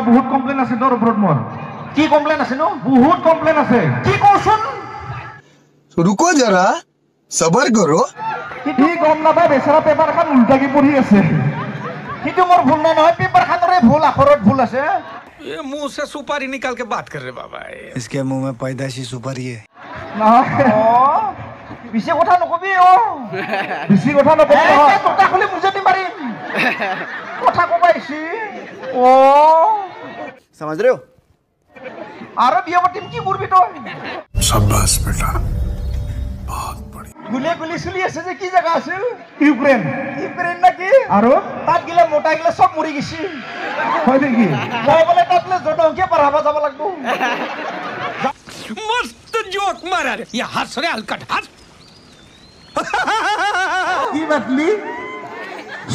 নহয় বহুত কমপ্লেইন আছে তোৰ ওপৰত মোৰ কি কমপ্লেইন আছে নো বহুত কমপ্লেইন আছে কি কওঁচোন रुको जरा सबर करो কি গম নাপায় বেচাৰা পেপাৰখন উল্টাকি পঢ়ি আছে সেইটো মোৰ ভুল নহয় পেপাৰ খানৰে ভুল আখৰত ভুল আছে ये मुंह से सुपारी निकाल के बात कर रहे बाबा इसके मुंह में पैदाशी सुपारी है নহয় পিছে কথা নকবি বেছি কথা নকবি নহয় তোতা খুলি বুজাতি মাৰিম কথা কব আহিছি समझ रहे हो আৰু বিয়া পাতিম কি কৰবি তই शाबाश बेटा बहुत बढ़िया গুলিয়ে গুলি চলি আছে যে কি জায়গা আছিল ইউক্ৰেইন ইউক্ৰেইন নাকি আৰু তাত গিলা মোটা গিলা সব মৰি গেছি হয় নেকি মই বোলে তাতলে জনসংখ্যা পঢ়াব যাব লাগব मस्त जोक मारा रे ये हंस रे हलकट हंस কি বাতলি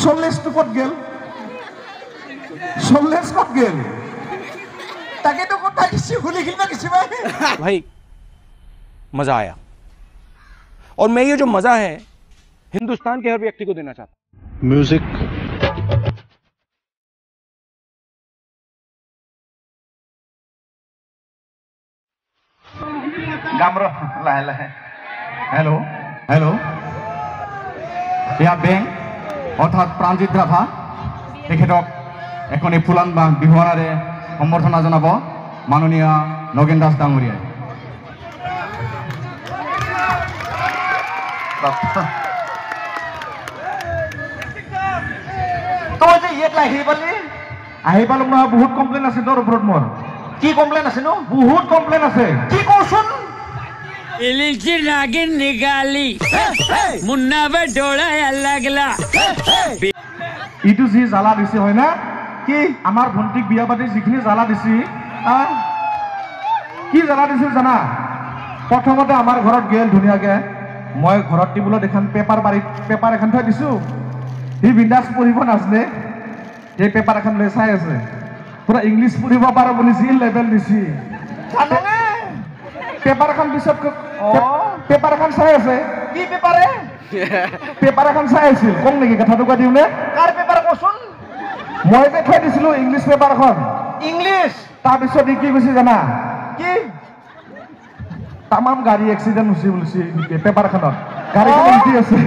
40 টো ক'ত গেল 40 ক'ত গেল তাকেতো কথা কিছু খুলি খিলবা কিছু भाई मजा आया और मैं ये जो मजा है हिंदुस्तान के हर व्यक्ति को देना चाहता हूं म्यूजिक গামৰ লাহে লাহে হেল্ল' হেল্ল' এয়া বেং অৰ্থাৎ প্ৰাণজিৎ ৰাভা তেখেতক এখনি ফুলান বা বিহুৱানাৰে সম্বৰ্ধনা জনাব মাননীয় নগেন দাস ডাঙৰীয়াই তই যে ইয়াত আহি পালি আহি পালোঁ নহয় বহুত কমপ্লেইন আছে তোৰ ওপৰত মোৰ কি কমপ্লেইন আছে নো বহুত কমপ্লেইন আছে কি কওঁচোন इलिची नागिन निघाली मुन्ना डोळा लागला ইটো যি জ্বালা দিছে হয় না কি আমাৰ ভণ্টিক বিয়া পাতি যিখিনি জ্বালা দিছি কি জ্বালা দিছিল জানা প্ৰথমতে আমাৰ ঘৰত গেল ধুনীয়াকে মই ঘৰত টেবুলত এখন পেপাৰ এখন থৈ দিছোঁ সি বিন্দাছ পঢ়িব নাজানে সেই পেপাৰ এখন লৈ চাই আছে পুৰা ইংলিছ পঢ়িব পাৰো বুলি যি লেভেল দিছি জাননে পেপাৰ এখন পিছত পেপাৰ এখন চাই আছে কি পেপাৰে পেপাৰ এখন চাই আছিল কম নেকি কথাটো কৈ দিওঁ নে কাৰ পেপাৰ কচোন মই যে থৈ দিছিলোঁ ইংলিছ পেপাৰ এখন ইংলিছ তাৰপিছত কি কৈছে জানা কি তামাম গাড়ী এক্সিডেণ্ট হৈছে বুলিছে পেপাৰখনত গাড়ীখন উল্টি আছে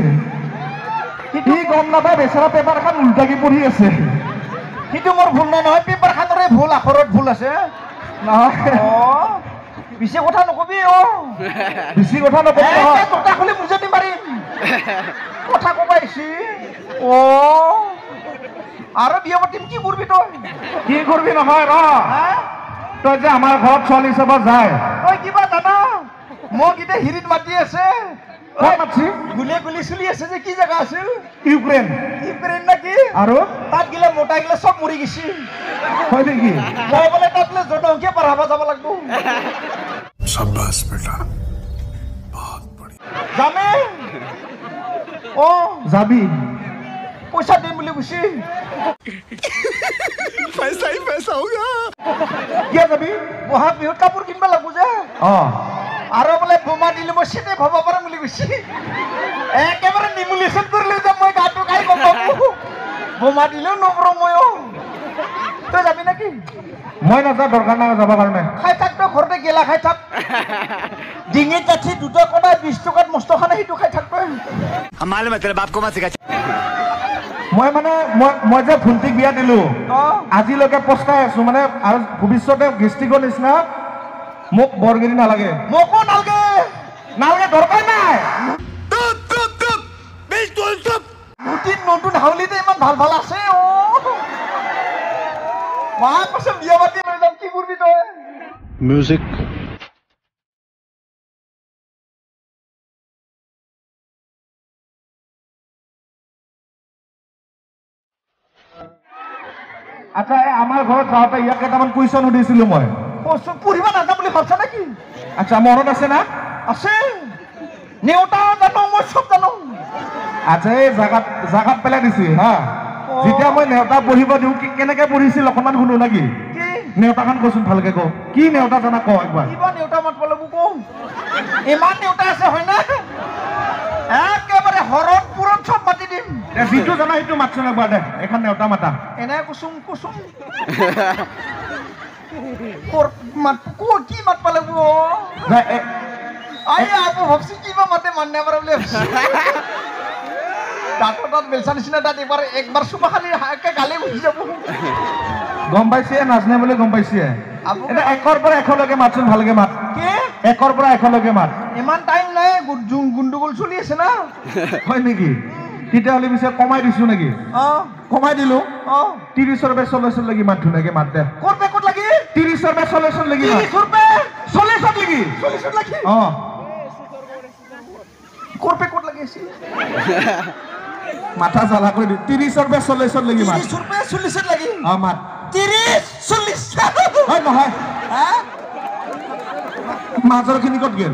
কি গম নাপায় বেচাৰা পেপাৰখন উল্টাকি পঢ়ি আছে সেইটো মোৰ ভুল নহয় পেপাৰ খানৰে ভুল আখৰত ভুল আছে নহয় পিছে কথা নকবি বেছি কথা নকবি নহয় তোতা খুলি বুজাতি মাৰিম কথা কব আহিছি আৰু বিয়া পাতিম কি কৰবি তই কি কৰিবি নহয় ৰ তই যে আমাৰ ঘৰত ছোৱালী চাব যায় তই কিবা জানা মোক এতিয়া হিৰিত মাতি আছে ক'ত মাতছি গুলিয়ে গুলি চলি আছে যে কি জায়গা আছিল ইউক্ৰেইন ইউক্ৰেইন নাকি আৰু তাত গিলা মোটা গিলা সব মৰি গেছি হয় নেকি মই বোলে তাতলে জনসংখ্যা পঢ়াব যাব লাগব शाबाश बेटा बहुत बढ़िया যামে যাবি পইচা দিম বুলি কৈছি पैसा ही पैसा होगा কিয় যাবি বহাগ বিহুত কাপোৰ কিনবা লাগব যে আৰু বোলে বোমা দিলে মই চিটে ভাব পাৰিম বুলি কৈছি একেবাৰে নিমুলেশ্যন কৰিলে যে মই গাটো খাই গম পাব বোমা দিলেও নকৰো ময়ো তই যাবি নেকি মই নাযাওঁ দৰকাৰ নাই যাবৰ কাৰণে খাই থাক তই ঘৰতে গেলা খাই থাক ডিঙিত কাঠি দুটা কটাই 20 টকাত মস্ত খানা সেইটো খাই থাক তই मालूम है तेरे बाप को मत सिखा মই মানে মই যে ভণ্টিক বিয়া দিলোঁ আজিলৈকে পস্তাই আছোঁ মানে আৰু ভৱিষ্যতে গেষ্টিকৰ নিচিনা মোক বৰগিৰি নালাগে মোকো নালগে নালাগে দৰকাৰ নাই নতুন হাউলিতে ইমান ভাল ভাল আছে মাৰ পাছত বিয়া পাতি লৈ যাম কি কৰবি তই म्यूजिक আচ্ছা আমাৰ ঘৰত যাওঁতে ইয়াক কেইটামান কুৱেশ্যন সুধিছিলোঁ মই পঢ়িব নাযাম বুলি ভাবছা নেকি আচ্ছা মনত আছে না আছে নেওতা জানো মই চব জানো আচ্ছা এই জাগাত পেলাই দিছি হা যেতিয়া মই নেওতা পঢ়িব দিওঁ কেনেকে পঢ়িছিল অকণমান শুনো নেকি কি নেওতাখন কচোন ভালকে ক কি নেওতা জানা ক একবাৰ কিবা নেওতা মাতব লাগিব কওঁ ইমান নেওতা আছে হয় না একেবাৰে হৰত পুৰত চব মাতি দিম যিটো জানা সেইটো মাতচোন একবাৰ দে এখন নেওতা মাতা এনে কুচুম কুচুম কি মাত পালে আপু ভাবছি কিবা মাতে মান্য পারে বলে দাঁতৰ তাত বেলচা নিচিনা তাত একবাৰ চুপা খালি গালে উঠি যাব গম পাইছে নাজনে বুলি গম পাইছে এটা একৰ পৰা এশলৈকে মাতচোন ভালকে মাত কি একৰ পৰা এশলৈকে মাত ইমান টাইম নাই গুণ্ডগোল চলি আছে না হয় নেকি তেতিয়াহ'লে পিছে কমাই দিছো নেকি কমাই দিলো 30ৰ পৰা 40 লাগি মাত ধুনীয়াকে মাত দে ক'ত লাগি 30ৰ পৰা 40 লাগি 30ৰ পৰা 40 লাগি 40 লাগি ক'ত লাগি আছে মাথা জ্বালা কৰি দি 30ৰ পৰা 40 লাগি মাত 30ৰ পৰা 40 লাগি মাত 30 40 হয় নহয় মাজৰ খিনি ক'ত গেল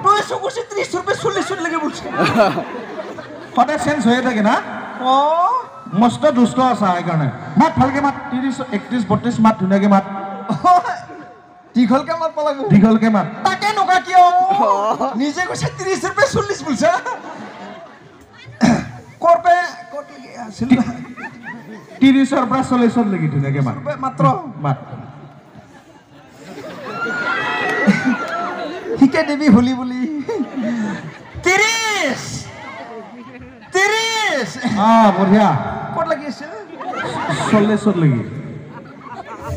তুই সুকুছি 30ৰ পৰা 40 লাগি বলছ সদায় চেঞ্জ হৈয়ে থাকে না মস্ত দুষ্ট আছা সেইকাৰণে মাত ভালকে মাত 30 31 32 মাত ধুনীয়াকে মাত দীঘলকে মাত পালাব দীঘলকে মাত তাকে নকা কিয় নিজে কৈছে 30ৰ পৰা 40 বলছ কৰপে ক'ত লাগি আছিল 30ৰ পৰা 40 লাগি ধুনীয়াকে মাত মাত্ৰ মাত শিকে দেবী হলি বুলি 30 বঢ়িয়া ক'ত লাগি আছে 40 লাগি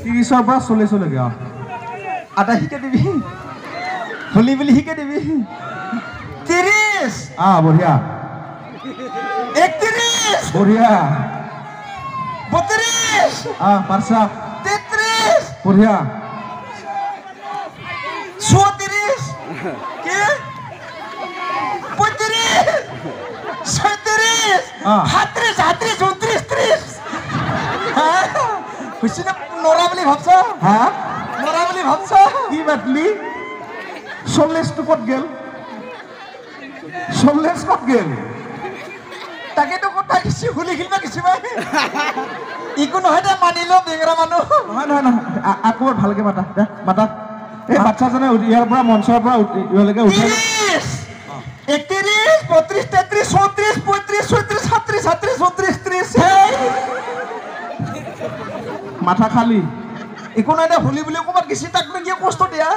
30ৰ পৰা 40 লাগি আদা শিকে দিবি হলি বুলি শিকে দিবি 30 বঢ়িয়া 31 বঢ়িয়া 32 পাৰছা 33 বঢ়িয়া 34 কি 35 37 38 29 30 খুশি না নৰা বুলি ভাবছ নৰা বুলি ভাবছ কি বাতলি 40 ক'ত গেল 40 ক'ত গেল তাকেতো কথা কিছু হুলি খেলিবা কিছু ইকো নহয় দে মানিলো বেঙৰা মানুহ নহয় আকৌ ভালকে মাতা দে মাতা এই বাচ্চাজনে ইয়াৰ পৰা মঞ্চৰ পৰা ইয়ালৈকে উঠাই 31 32 33 34 35 36 37 38 30 মাথা খালি একো নাই দে হলি বুলি ক'ৰবাত গেছি তাক কিয় কষ্ট দিয়া